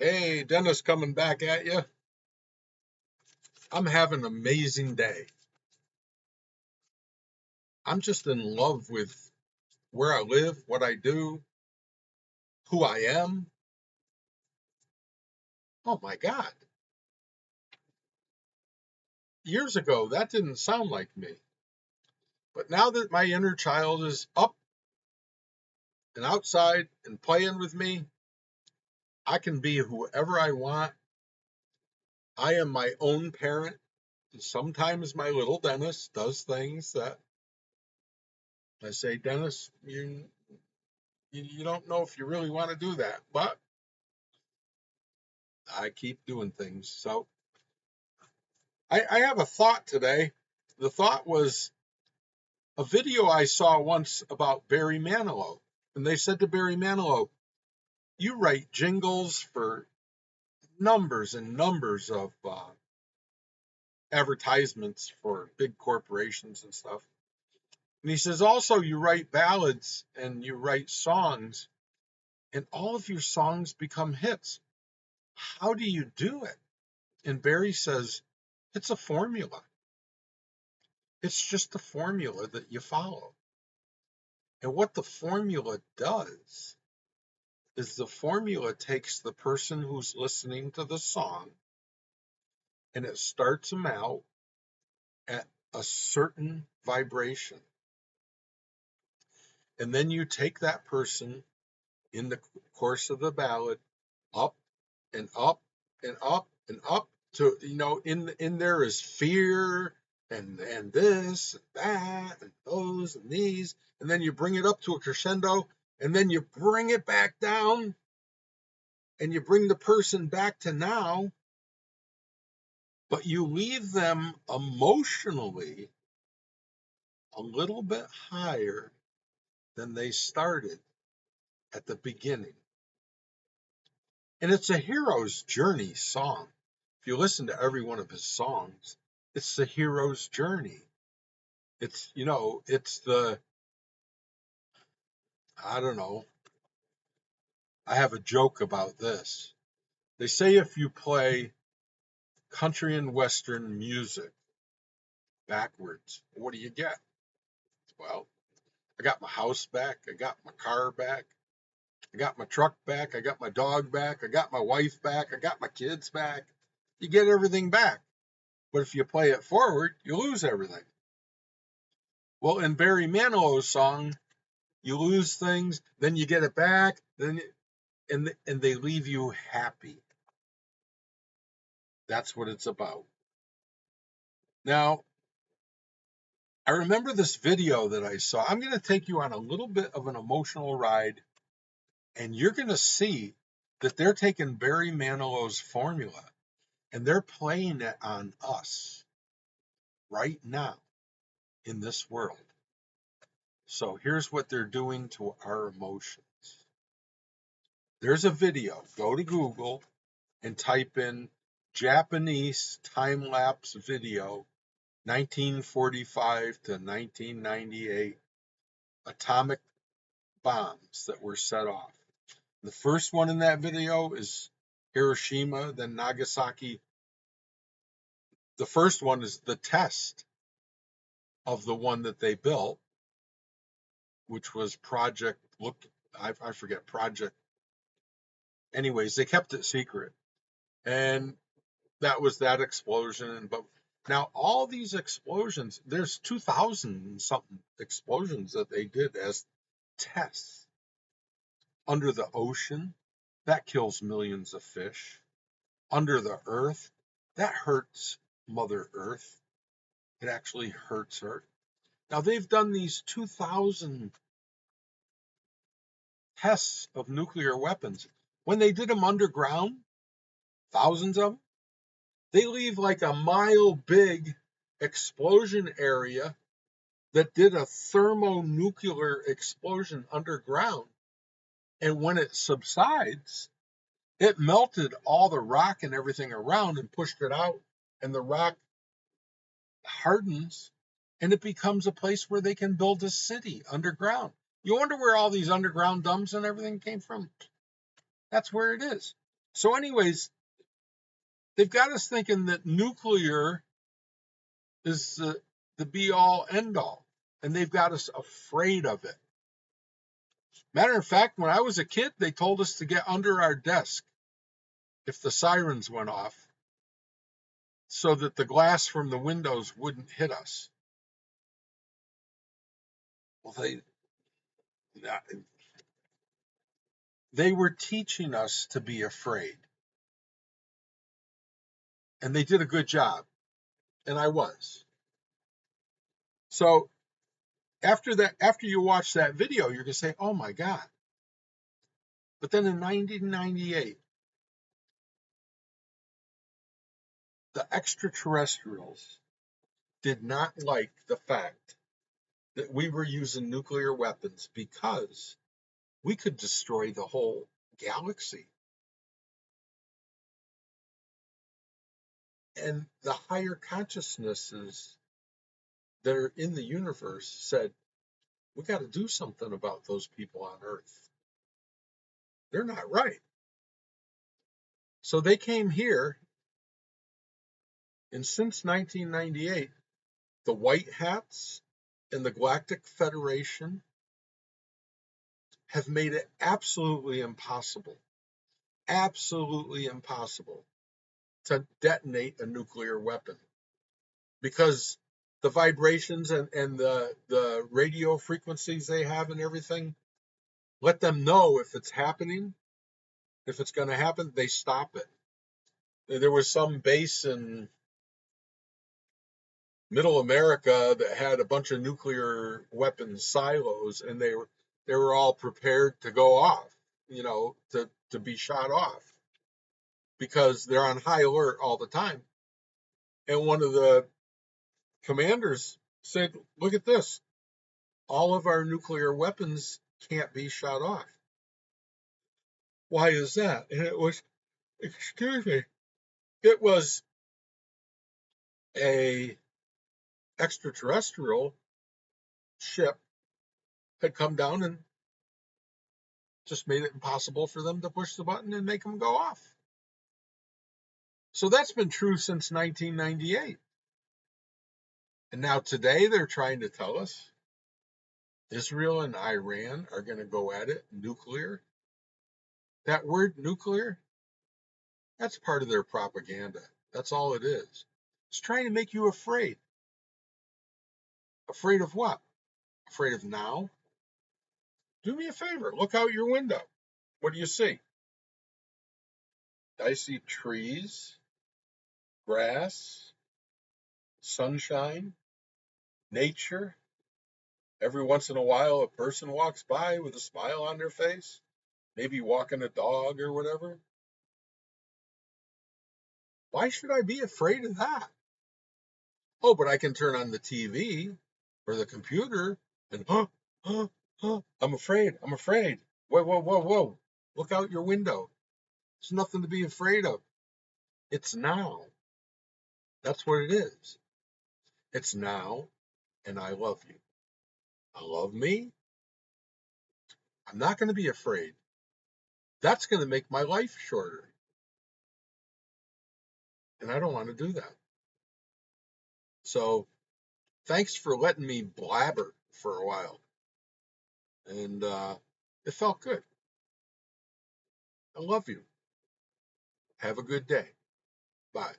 Hey, Dennis coming back at you. I'm having an amazing day. I'm just in love with where I live, what I do, who I am. Oh my God. Years ago, that didn't sound like me. But now that my inner child is up and outside and playing with me, I can be whoever I want. I am my own parent. Sometimes my little Dennis does things that I say, Dennis, you don't know if you really want to do that, but I keep doing things. So I have a thought today. The thought was a video I saw once about Barry Manilow. And they said to Barry Manilow, you write jingles for numbers and numbers of advertisements for big corporations and stuff. And he says, also, you write ballads and you write songs, and all of your songs become hits. How do you do it? And Barry says, it's a formula. It's just a formula that you follow. And what the formula does is the formula takes the person who's listening to the song and it starts them out at a certain vibration. And then you take that person in the course of the ballad up and up and up and up to, in there is fear and this and that and those and these. And then you bring it up to a crescendo and then you bring it back down and you bring the person back to now, but you leave them emotionally a little bit higher than they started at the beginning. And it's a hero's journey song. If you listen to every one of his songs, it's the hero's journey. It's I don't know. I have a joke about this. They say if you play country and western music backwards, what do you get? Well, I got my house back. I got my car back. I got my truck back. I got my dog back. I got my wife back. I got my kids back. You get everything back. But if you play it forward, you lose everything. Well, in Barry Manilow's song, you lose things, then you get it back, and they leave you happy. That's what it's about. Now, I remember this video that I saw. I'm going to take you on a little bit of an emotional ride, and you're going to see that they're taking Barry Manilow's formula and they're playing it on us right now in this world. So here's what they're doing to our emotions. There's a video. Go to Google and type in Japanese time-lapse video 1945 to 1998 atomic bombs that were set off. The first one in that video is Hiroshima, then Nagasaki. The first one is the test of the one that they built, which was I forget Project. Anyways, they kept it secret. And that was that explosion. But now all these explosions, there's 2,000 something explosions that they did as tests under the ocean. That kills millions of fish. Under the earth, that hurts Mother Earth. It actually hurts her. Now they've done these 2,000 tests of nuclear weapons. When they did them underground, thousands of them, they leave like a mile big explosion area that did a thermonuclear explosion underground. And when it subsides, it melted all the rock and everything around and pushed it out. And the rock hardens and it becomes a place where they can build a city underground. You wonder where all these underground dumps and everything came from? That's where it is. So, anyways, they've got us thinking that nuclear is the be all end all, and they've got us afraid of it. Matter of fact, when I was a kid, they told us to get under our desk if the sirens went off so that the glass from the windows wouldn't hit us. Well, they were teaching us to be afraid, and they did a good job, and I was. So after you watch that video, you're gonna say, "Oh my God!" But then in 1998, the extraterrestrials did not like the fact that we were using nuclear weapons because we could destroy the whole galaxy. And the higher consciousnesses that are in the universe said, we got to do something about those people on Earth. They're not right. So they came here, and since 1998, the White Hats and the Galactic Federation have made it absolutely impossible to detonate a nuclear weapon because the vibrations and the radio frequencies they have and everything let them know if it's happening, if it's going to happen, they stop it. There was some base in middle America that had a bunch of nuclear weapons silos, and they were all prepared to go off, to be shot off because they're on high alert all the time. And one of the commanders said, "Look at this. All of our nuclear weapons can't be shot off." Why is that? And it was, excuse me, it was a extraterrestrial ship had come down and just made it impossible for them to push the button and make them go off. So that's been true since 1998. And now today they're trying to tell us Israel and Iran are going to go at it nuclear. That word nuclear, that's part of their propaganda. That's all it is. It's trying to make you afraid. Afraid of what? Afraid of now? Do me a favor. Look out your window. What do you see? I see trees, grass, sunshine, nature. Every once in a while, a person walks by with a smile on their face, maybe walking a dog or whatever. Why should I be afraid of that? Oh, but I can turn on the TV or the computer and, I'm afraid. I'm afraid. Whoa, whoa, whoa, whoa. Look out your window. There's nothing to be afraid of. It's now. That's what it is. It's now, and I love you. I love me. I'm not going to be afraid. That's going to make my life shorter. And I don't want to do that. So thanks for letting me blabber for a while. And it felt good. I love you. Have a good day. Bye.